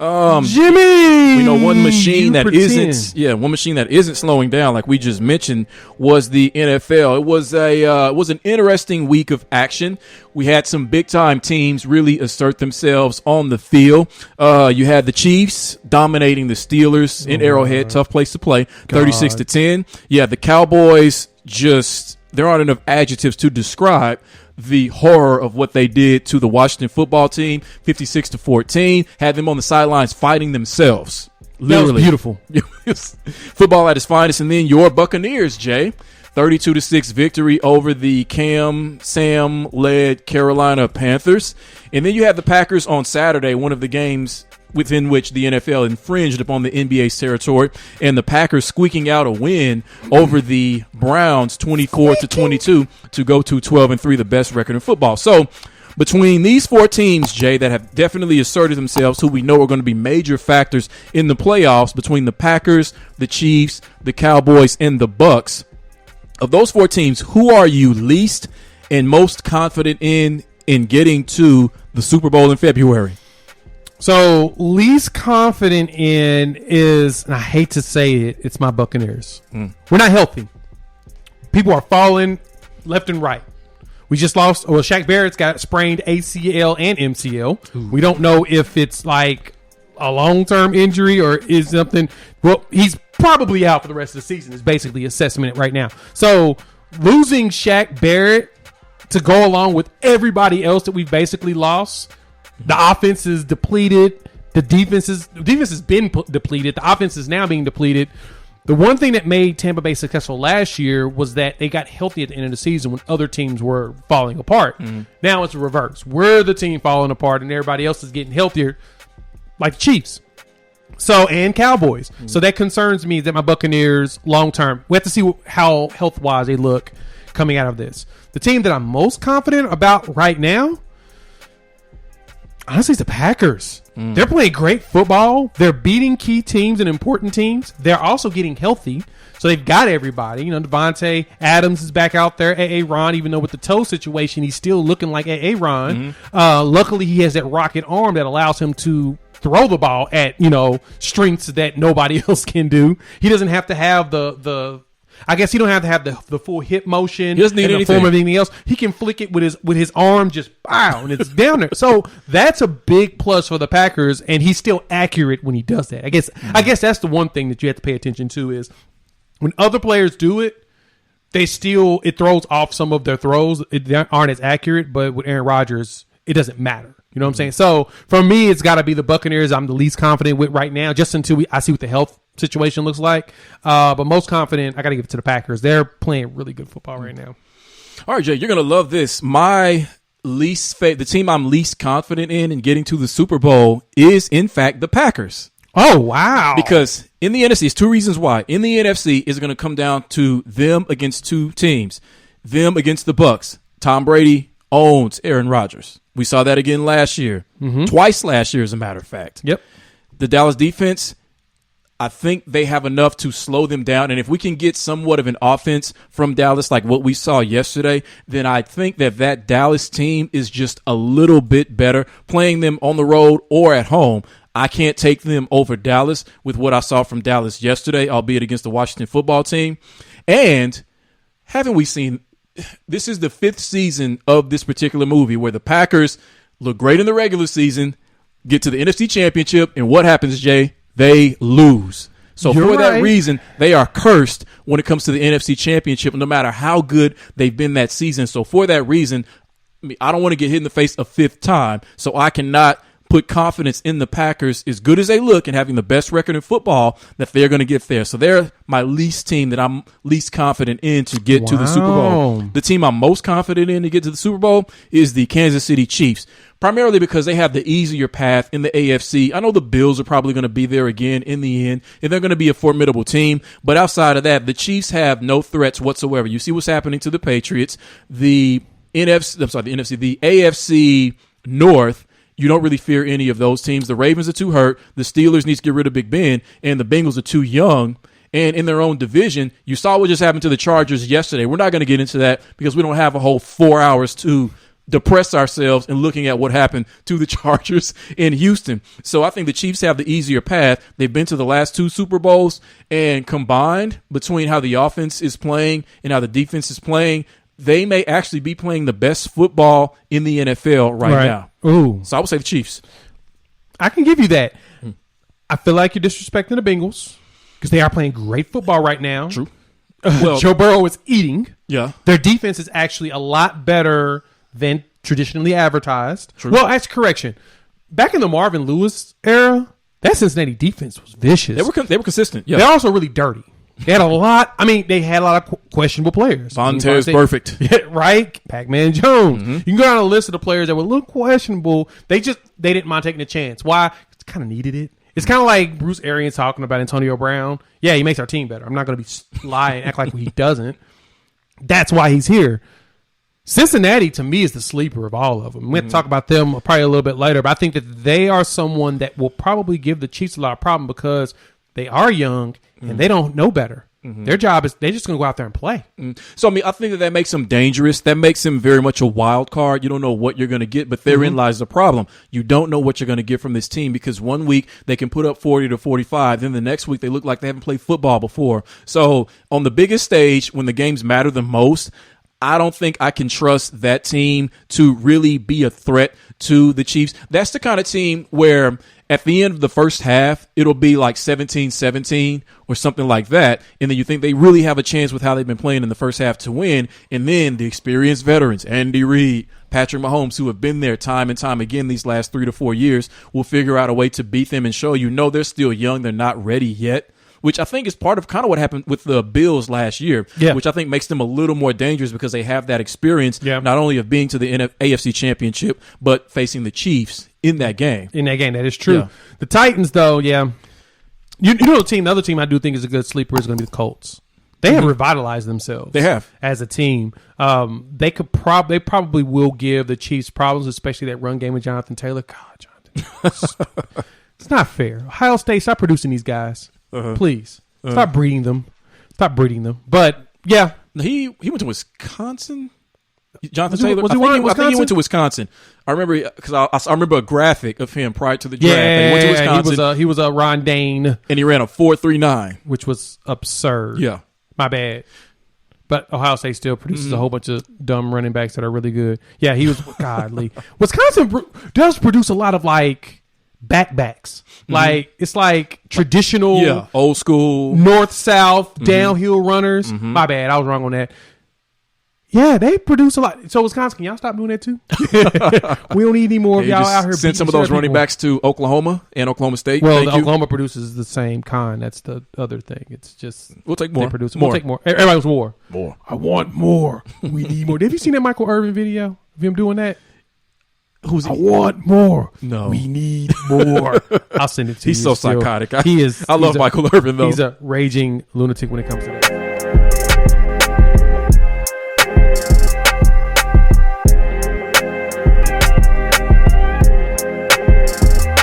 Jimmy, we know one machine that isn't slowing down, like we just mentioned, was the NFL. It was an interesting week of action. We had some big time teams really assert themselves on the field. You had the Chiefs dominating the Steelers in Arrowhead, tough place to play, 36-10. Yeah, the Cowboys there aren't enough adjectives to describe the horror of what they did to the Washington football team, 56-14, had them on the sidelines fighting themselves. Literally. That was beautiful. Football at its finest. And then your Buccaneers, Jay, 32-6 victory over the Sam-led Carolina Panthers. And then you had the Packers on Saturday, one of the games within which the NFL infringed upon the NBA's territory, and the Packers squeaking out a win over the Browns 24-22 to go to 12-3, the best record in football. So between these four teams, Jay, that have definitely asserted themselves, who we know are going to be major factors in the playoffs, between the Packers, the Chiefs, the Cowboys, and the Bucs, of those four teams, who are you least and most confident in getting to the Super Bowl in February? So least confident in is, and I hate to say it, it's my Buccaneers. We're not healthy. People are falling left and right. We just lost. Well, Shaq Barrett's got sprained ACL and MCL. Ooh. We don't know if it's like a long-term injury or is something. Well, he's probably out for the rest of the season is basically assessment right now. So losing Shaq Barrett to go along with everybody else that we've basically lost. The offense is depleted. The defense has been depleted. The offense is now being depleted. The one thing that made Tampa Bay successful last year was that they got healthy at the end of the season when other teams were falling apart. Now it's the reverse. We're the team falling apart and everybody else is getting healthier, like the Chiefs. And Cowboys. So that concerns me that my Buccaneers long term, we have to see how health-wise they look coming out of this. The team that I'm most confident about right now, honestly, it's the Packers. They're playing great football. They're beating key teams and important teams. They're also getting healthy. So they've got everybody. You know, Devontae Adams is back out there. A.A. Ron, even though with the toe situation, he's still looking like A.A. Ron. Luckily, he has that rocket arm that allows him to throw the ball at, strengths that nobody else can do. He doesn't have to have I guess he don't have to have the full hip motion. He doesn't need anything. Form of anything else. He can flick it with his arm, just bow, and it's down there. So that's a big plus for the Packers, and he's still accurate when he does that. I guess that's the one thing that you have to pay attention to is when other players do it, it throws off some of their throws. They aren't as accurate, but with Aaron Rodgers, it doesn't matter. You know what I'm saying? So for me, it's got to be the Buccaneers. I'm the least confident with right now, just until I see what the health situation looks like. But most confident, I got to give it to the Packers. They're playing really good football right now. All right, Jay, you're going to love this. The team I'm least confident in getting to the Super Bowl is, in fact, the Packers. Oh, wow. Because in the NFC, it's two reasons why. In the NFC, it's going to come down to them against two teams. Them against the Bucs. Tom Brady owns Aaron Rodgers. We saw that again last year. Twice last year, as a matter of fact. Yep. The Dallas defense, I think they have enough to slow them down. And if we can get somewhat of an offense from Dallas like what we saw yesterday, then I think that Dallas team is just a little bit better. Playing them on the road or at home, I can't take them over Dallas with what I saw from Dallas yesterday, albeit against the Washington football team. And haven't we seen – this is the fifth season of this particular movie where the Packers look great in the regular season, get to the NFC Championship, and what happens, Jay? They lose. So that reason, they are cursed when it comes to the NFC Championship, no matter how good they've been that season. So for that reason, I don't want to get hit in the face a fifth time, so I cannot put confidence in the Packers, as good as they look and having the best record in football, that they're going to get there. So they're my least team that I'm least confident in to get to the Super Bowl. The team I'm most confident in to get to the Super Bowl is the Kansas City Chiefs, primarily because they have the easier path in the AFC. I know the Bills are probably going to be there again in the end, and they're going to be a formidable team. But outside of that, the Chiefs have no threats whatsoever. You see what's happening to the Patriots. The AFC North, you don't really fear any of those teams. The Ravens are too hurt. The Steelers need to get rid of Big Ben, and the Bengals are too young. And in their own division, you saw what just happened to the Chargers yesterday. We're not going to get into that because we don't have a whole 4 hours to depress ourselves in looking at what happened to the Chargers in Houston. So I think the Chiefs have the easier path. They've been to the last 2 Super Bowls, and combined between how the offense is playing and how the defense is playing, they may actually be playing the best football in the NFL right now. Ooh. So I would say the Chiefs. I can give you that. I feel like you're disrespecting the Bengals because they are playing great football right now. True. Joe Burrow is eating. Yeah. Their defense is actually a lot better than traditionally advertised. True. Well, actually, correction. Back in the Marvin Lewis era, that Cincinnati defense was vicious. They were consistent. Yeah. They're also really dirty. They had a lot. I mean, they had a lot of questionable players. Vontae's perfect. Right? Pac-Man Jones. You can go down a list of the players that were a little questionable. They didn't mind taking a chance. Why? It's kind of needed it. It's kind of like Bruce Arians talking about Antonio Brown. Yeah, he makes our team better. I'm not going to be lying, act like he doesn't. That's why he's here. Cincinnati, to me, is the sleeper of all of them. We'll have to talk about them probably a little bit later, but I think that they are someone that will probably give the Chiefs a lot of problem because they are young and they don't know better. Their job is they're just going to go out there and play. So, I mean, I think that makes them dangerous. That makes them very much a wild card. You don't know what you're going to get, but therein lies the problem. You don't know what you're going to get from this team because one week they can put up 40 to 45. Then the next week they look like they haven't played football before. So on the biggest stage, when the games matter the most, I don't think I can trust that team to really be a threat to the Chiefs. That's the kind of team where at the end of the first half, it'll be like 17-17 or something like that. And then you think they really have a chance with how they've been playing in the first half to win. And then the experienced veterans, Andy Reid, Patrick Mahomes, who have been there time and time again these last 3 to 4 years, will figure out a way to beat them and show you, no, they're still young. They're not ready yet. Which I think is part of kind of what happened with the Bills last year, which I think makes them a little more dangerous because they have that experience, not only of being to the AFC Championship, but facing the Chiefs in that game. That is true. Yeah. The Titans, though, you know the other team I do think is a good sleeper is going to be the Colts. They have revitalized themselves. They have. As a team. They probably will give the Chiefs problems, especially that run game with Jonathan Taylor. God, Jonathan. It's not fair. Ohio State, stop producing these guys. Please. Stop breeding them. But, yeah. He went to Wisconsin? Jonathan Taylor? I think he went to Wisconsin. I remember because I remember a graphic of him prior to the draft. He went to Wisconsin. He was a Ron Dane. And he ran a 4.39. Which was absurd. Yeah. My bad. But Ohio State still produces a whole bunch of dumb running backs that are really good. Yeah, he was godly. Wisconsin does produce a lot of, backbacks. It's like traditional old school north-south downhill runners. My bad, I was wrong on that. Yeah, they produce a lot. So Wisconsin, can y'all stop doing that too? We don't need any more of y'all out here. Send some of those running backs to Oklahoma and Oklahoma State. Well, Oklahoma produces the same kind. That's the other thing. It's just we'll take more. We'll take more. Everybody wants more. More. I want more. We need more. Have you seen that Michael Irvin video of him doing that? I want more. No. We need more. I'll send it to you. He's so psychotic. He is. I love Michael Irvin, though. He's a raging lunatic when it comes to that.